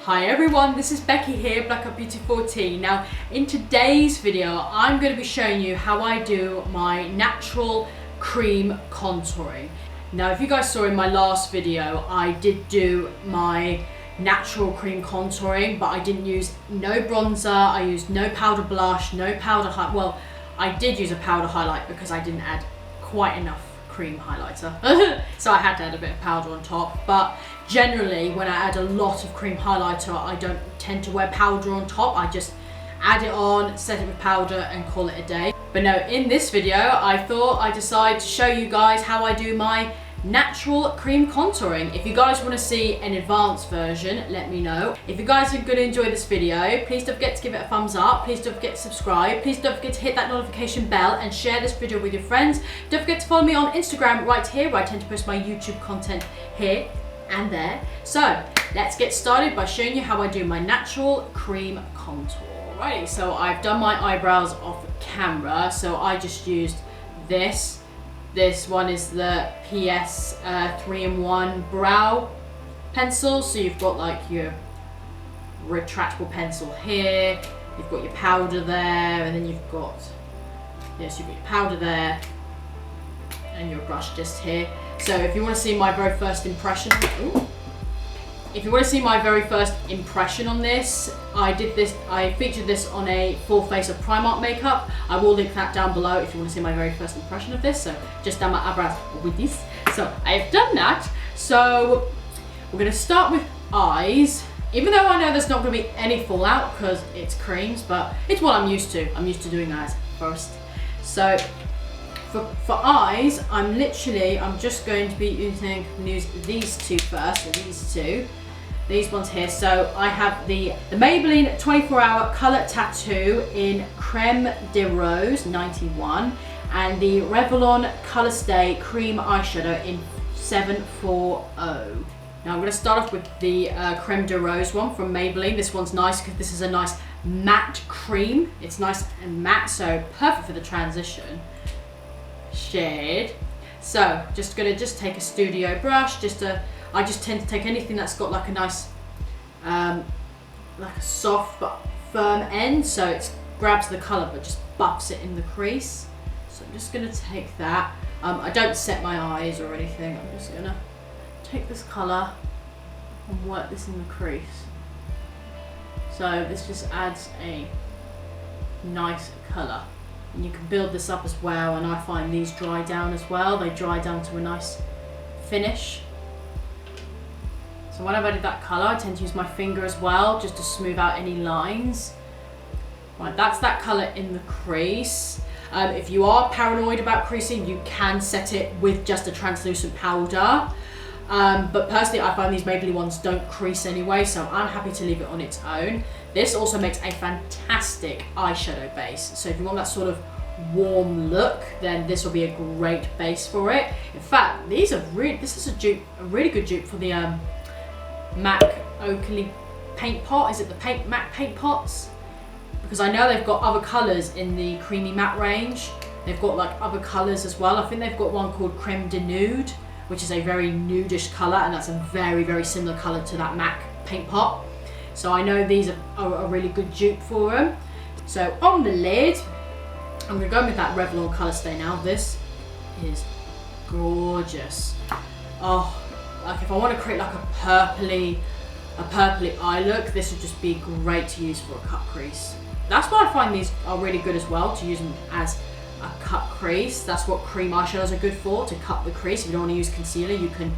Hi everyone, this is Becky here, Black Up Beauty 14. Now in today's video I'm going to be showing you how I do my natural cream contouring. Now if you guys saw in my last video, I did do my natural cream contouring, but I didn't use no bronzer, I used no powder blush, no powder highlight. Well, I did use a powder highlight because I didn't add quite enough cream highlighter. So I had to add a bit of powder on top, but generally when I add a lot of cream highlighter, I don't tend to wear powder on top. I just add it on, set it with powder and call it a day. But no, in this video, I thought I'd decide to show you guys how I do my natural cream contouring. If you guys want to see an advanced version, let me know. If you guys are going to enjoy this video, please don't forget to give it a thumbs up, please don't forget to subscribe, please don't forget to hit that notification bell and share this video with your friends. Don't forget to follow me on Instagram right here, where I tend to post my YouTube content here and there. So let's get started by showing you how I do my natural cream contour. Alrighty, so I've done my eyebrows off camera, so I just used this. This one is the PS 3-in-1 brow pencil. So you've got like your retractable pencil here, you've got your powder there, and then you've got, yes, you've got your powder there, and your brush just here. So if you want to see my very first impression, on this, I featured this on a full face of Primark makeup. I will link that down below if you want to see my very first impression of this. So just done my eyebrows with this. So I've done that. So we're going to start with eyes. Even though I know there's not going to be any fallout because it's creams, but it's what I'm used to. I'm used to doing eyes first. So for eyes, I'm just going to be using these two first, or these two. These ones here. So I have the Maybelline 24-hour color tattoo in Creme de Rose 91 and the Revlon colorstay cream eyeshadow in 740. Now I'm going to start off with the Creme de Rose one from Maybelline. This one's nice because this is a nice matte cream. It's nice and matte, so perfect for the transition shade. So just gonna take a studio brush, I just tend to take anything that's got like a nice like a soft but firm end, so it grabs the color but just buffs it in the crease. So I'm just gonna take that. I don't set my eyes or anything. I'm just gonna take this color and work this in the crease. So this just adds a nice color. And you can build this up as well, and I find these dry down as well. They dry down to a nice finish. So when I've added that colour, I tend to use my finger as well, just to smooth out any lines. Right, that's that colour in the crease. If you are paranoid about creasing, you can set it with just a translucent powder. But personally, I find these Maybelline ones don't crease anyway, so I'm happy to leave it on its own. This also makes a fantastic eyeshadow base. So if you want that sort of warm look, then this will be a great base for it. In fact, this is a really good dupe for the MAC Oakley paint pot. Is it the MAC paint pots? Because I know they've got other colours in the creamy matte range. They've got like other colours as well. I think they've got one called Creme de Nude, which is a very nudish colour, and that's a very, very similar colour to that MAC paint pot. So I know these are a really good dupe for them. So on the lid, I'm going to go with that Revlon colorstay now. This is gorgeous. Oh, like if I want to create like a purpley eye look, this would just be great to use for a cut crease. That's why I find these are really good as well, to use them as a cut crease. That's what cream eyeshadows are good for, to cut the crease. If you don't want to use concealer, you can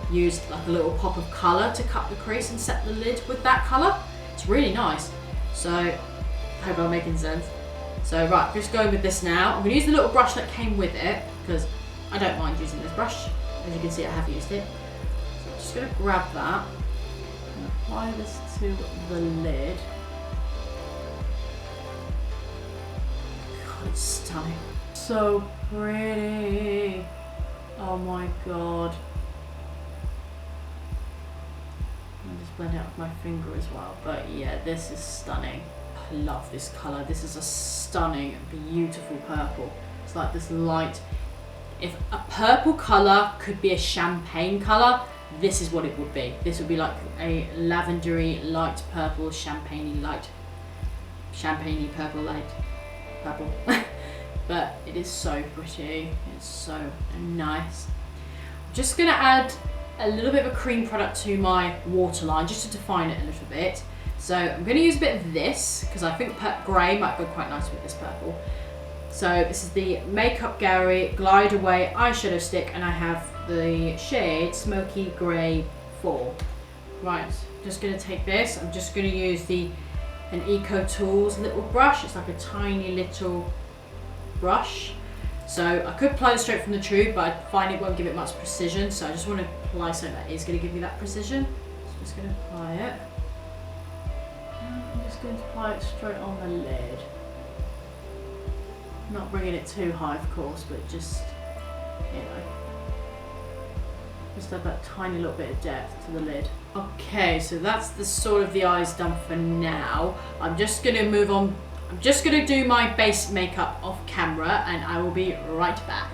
use like a little pop of colour to cut the crease and set the lid with that colour. It's really nice. So I hope I'm making sense. So right, just going with this now. I'm going to use the little brush that came with it because I don't mind using this brush. As you can see, I have used it. So I'm just going to grab that and apply this to the lid. God, it's stunning. So pretty. Oh my god. I'll just blend it out with my finger as well. But yeah, this is stunning. I love this colour. This is a stunning, beautiful purple. It's like this light. If a purple colour could be a champagne colour, this is what it would be. This would be like a lavendery light purple, champagne purple light purple. But it is so pretty, it's so nice. I'm just gonna add a little bit of a cream product to my waterline just to define it a little bit. So I'm going to use a bit of this because I think grey might go quite nice with this purple. So this is the Makeup Gallery Glide Away eyeshadow stick, and I have the shade Smoky Grey 4. Right, just going to take this. I'm just going to use an Eco Tools little brush. It's like a tiny little brush. So I could apply this straight from the tube, but I find it won't give it much precision. So I just want to apply something that is going to give me that precision. So I'm just going to apply it. I'm just going to apply it straight on the lid. Not bringing it too high, of course, but just, you know, just have that tiny little bit of depth to the lid. Okay, so that's the sort of the eyes done for now. I'm just going to move on. I'm just going to do my base makeup off camera, and I will be right back.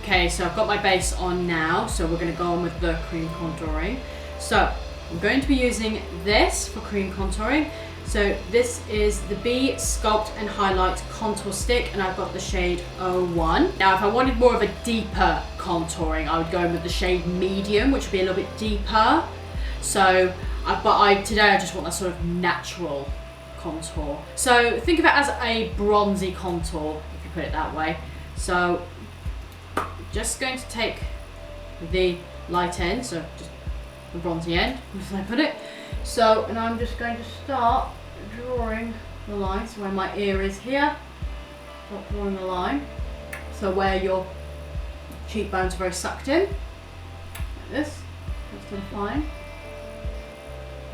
Okay, so I've got my base on now, so we're going to go on with the cream contouring. So I'm going to be using this for cream contouring. So this is the Sculpt and Highlight Contour Stick, and I've got the shade 01. Now if I wanted more of a deeper contouring, I would go in with the shade medium, which would be a little bit deeper. So, today I just want that sort of natural contour. So think of it as a bronzy contour, if you put it that way. So just going to take the light end, so just the bronzy end, as I put it. So, and I'm just going to start drawing the line. So where my ear is here, start drawing the line. So where your cheekbones are very sucked in, like this, just to the line.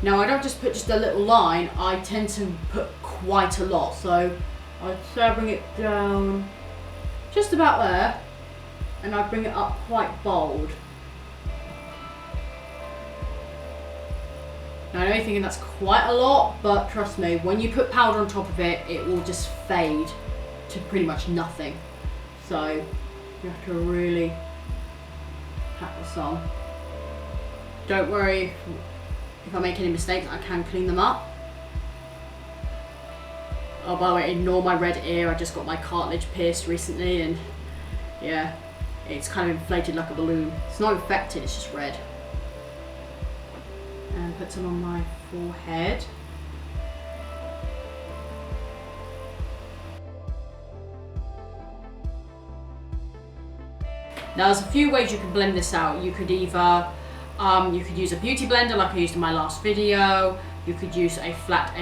Now I don't just put just a little line, I tend to put quite a lot. So I'd say I bring it down just about there, and I bring it up quite bold. Now I know you're thinking that's quite a lot, but trust me, when you put powder on top of it, it will just fade to pretty much nothing. So you have to really pat this on. Don't worry if I make any mistakes, I can clean them up. Oh, by the way, ignore my red ear, I just got my cartilage pierced recently, and yeah, it's kind of inflated like a balloon. It's not infected, it's just red. And put some on my forehead. Now there's a few ways you can blend this out. You could either, you could use a beauty blender like I used in my last video. You could use a flat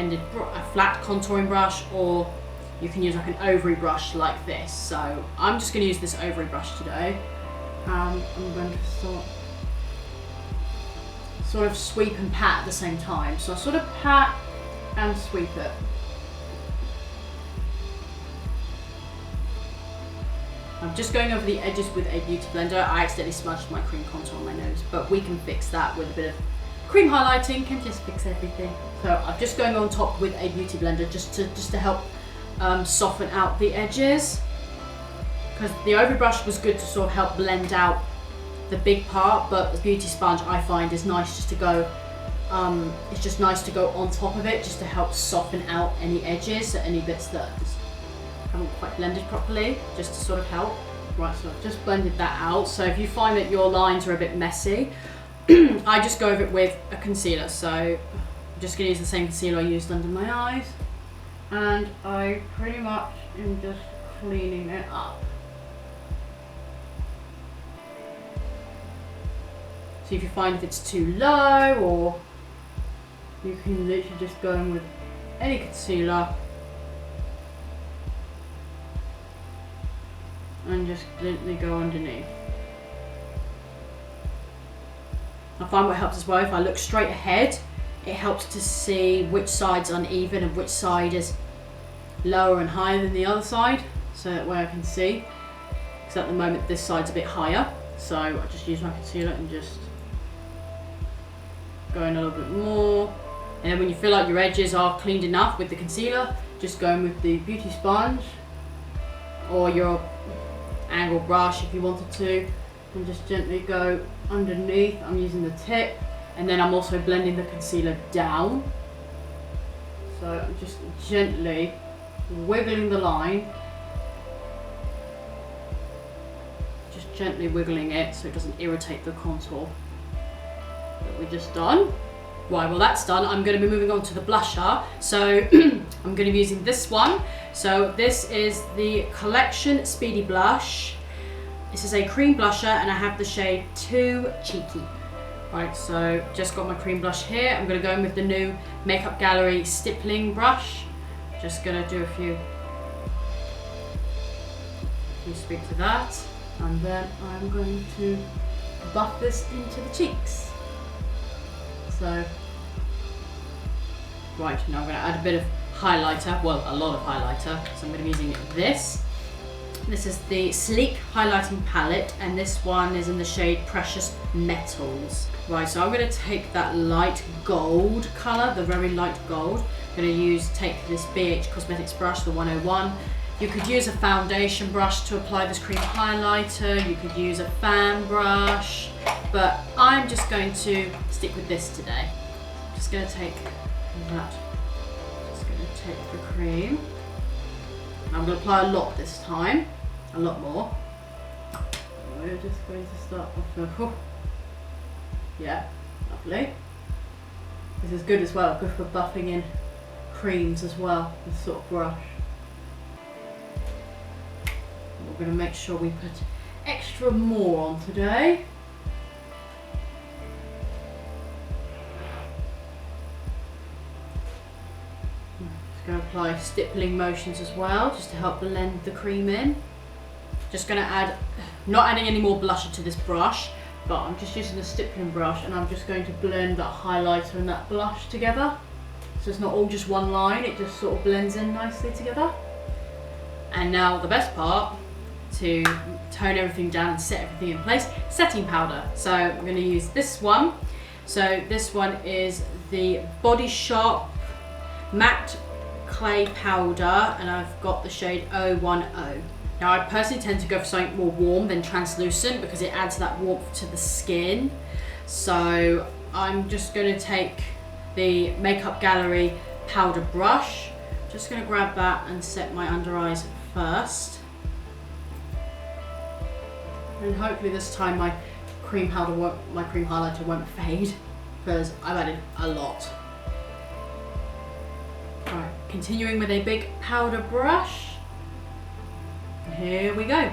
contouring brush, or you can use like an ovary brush like this. So I'm just going to use this ovary brush today. I'm going to sort of sweep and pat at the same time. So I sort of pat and sweep it. I'm just going over the edges with a beauty blender. I accidentally smudged my cream contour on my nose, but we can fix that with a bit of cream highlighting, can just fix everything. So I'm just going on top with a beauty blender just to help soften out the edges, because the ovary brush was good to sort of help blend out the big part, but the beauty sponge I find is nice just to go, it's just nice to go on top of it just to help soften out any edges, so any bits that just haven't quite blended properly, just to sort of help. Right, so I've just blended that out. So if you find that your lines are a bit messy, I just go over it with a concealer. So I'm just gonna use the same concealer I used under my eyes, and I pretty much am just cleaning it up. So if you find if it's too low, or you can literally just go in with any concealer and just gently go underneath. I find what helps as well, if I look straight ahead, it helps to see which side's uneven and which side is lower and higher than the other side, so that way I can see. Because at the moment this side's a bit higher, so I just use my concealer and just go in a little bit more. And then when you feel like your edges are cleaned enough with the concealer, just go in with the beauty sponge or your angle brush if you wanted to, and just gently go underneath. I'm using the tip, and then I'm also blending the concealer down. So I'm just gently wiggling the line, just gently wiggling it so it doesn't irritate the contour that we just done. Right, well that's done. I'm going to be moving on to the blusher. So I'm going to be using this one. So this is the Collection Speedy Blush. This is a cream blusher and I have the shade Too Cheeky. Right, so just got my cream blush here. I'm going to go in with the new Makeup Gallery stippling brush. Just going to do a few streaks of that. And then I'm going to buff this into the cheeks. So, right, now I'm going to add a bit of highlighter, well, a lot of highlighter. So I'm going to be using this. This is the Sleek Highlighting Palette, and this one is in the shade Precious Metals. Right, so I'm going to take that light gold colour, the very light gold. I'm going to take this BH Cosmetics brush, the 101. You could use a foundation brush to apply this cream highlighter. You could use a fan brush, but I'm just going to stick with this today. I'm just going to take that. Just going to take the cream. I'm going to apply a lot this time, a lot more. We're just going to start off with, yeah, lovely. This is good as well, good for buffing in creams as well, this sort of brush. We're going to make sure we put extra more on today. Just going to apply stippling motions as well, just to help blend the cream in. Just going to add, not adding any more blusher to this brush, but I'm just using the stippling brush and I'm just going to blend that highlighter and that blush together. So it's not all just one line, it just sort of blends in nicely together. And now the best part, to tone everything down and set everything in place, setting powder. So I'm going to use this one. So this one is the Body Shop Matte Clay Powder, and I've got the shade 010. Now I personally tend to go for something more warm than translucent because it adds that warmth to the skin. So I'm just going to take the Makeup Gallery powder brush. Just going to grab that and set my under eyes first. And hopefully this time my cream highlighter won't fade, because I've added a lot. Alright, continuing with a big powder brush. Here we go.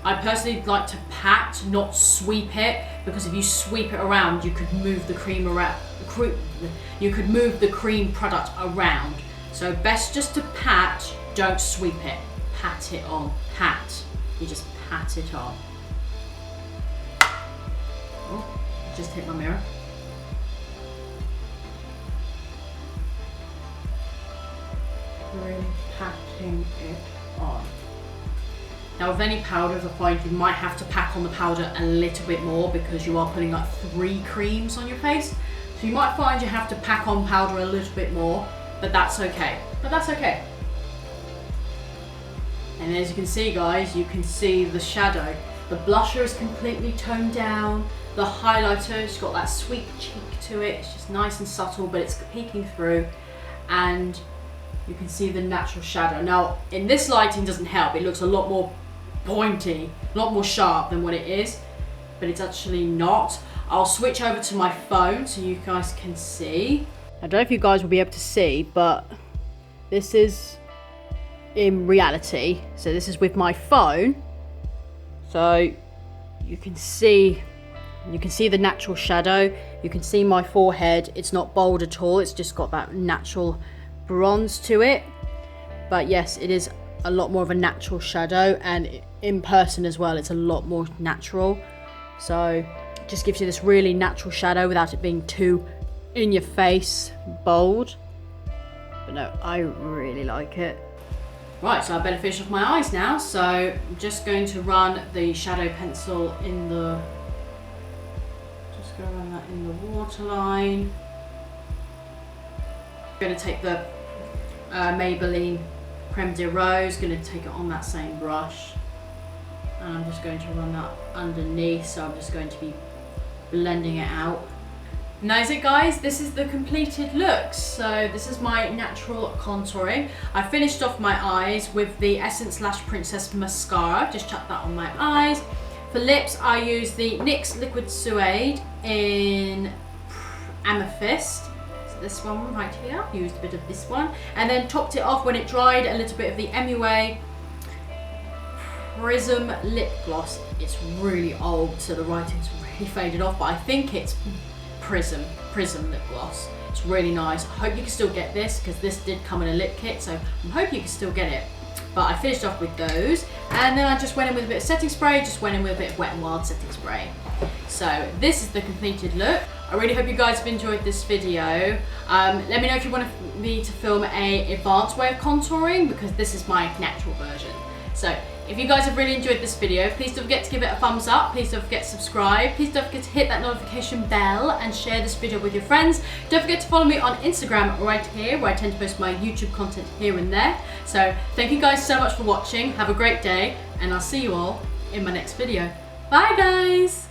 I personally like to pat, not sweep it, because if you sweep it around, you could move the cream around. You could move the cream product around. So best just to pat, don't sweep it. Pat it on. Pat. You just pat it on. Oh, just hit my mirror. Really patting it on. Now with any powders, I find you might have to pack on the powder a little bit more because you are putting like 3 creams on your face. So you might find you have to pack on powder a little bit more, but that's okay. And as you can see, guys, you can see the shadow. The blusher is completely toned down. The highlighter's got that sweet cheek to it. It's just nice and subtle, but it's peeking through. And you can see the natural shadow. Now, in this lighting doesn't help. It looks a lot more pointy, a lot more sharp than what it is, but it's actually not. I'll switch over to my phone so you guys can see. I don't know if you guys will be able to see, but this is in reality. So this is with my phone. So you can see the natural shadow. You can see my forehead. It's not bold at all. It's just got that natural bronze to it. But yes, it is a lot more of a natural shadow, and in person as well, it's a lot more natural. So it just gives you this really natural shadow without it being too in your face, bold. But no, I really like it. Right, so I better finish off my eyes now. So I'm just going to run the shadow pencil in the, just going to run that in the waterline. I'm going to take the Maybelline Creme de Rose, going to take it on that same brush. And I'm just going to run that underneath, so I'm just going to be blending it out. And that is it, guys. This is the completed look. So this is my natural contouring. I finished off my eyes with the Essence Lash Princess mascara. Just chucked that on my eyes. For lips, I used the NYX Liquid Suede in Amethyst. So this one right here. Used a bit of this one. And then topped it off when it dried, a little bit of the MUA Prism lip gloss. It's really old, so the writing's really faded off, but I think it's Prism lip gloss. It's really nice. I hope you can still get this, because this did come in a lip kit, so I hope you can still get it. But I finished off with those, and then I just went in with a bit of setting spray, just went in with a bit of Wet n Wild setting spray. So this is the completed look. I really hope you guys have enjoyed this video. Let me know if you want me to film an advanced way of contouring, because this is my natural version. So if you guys have really enjoyed this video, please don't forget to give it a thumbs up, please don't forget to subscribe, please don't forget to hit that notification bell and share this video with your friends. Don't forget to follow me on Instagram right here, where I tend to post my YouTube content here and there. So thank you guys so much for watching, have a great day, and I'll see you all in my next video. Bye guys!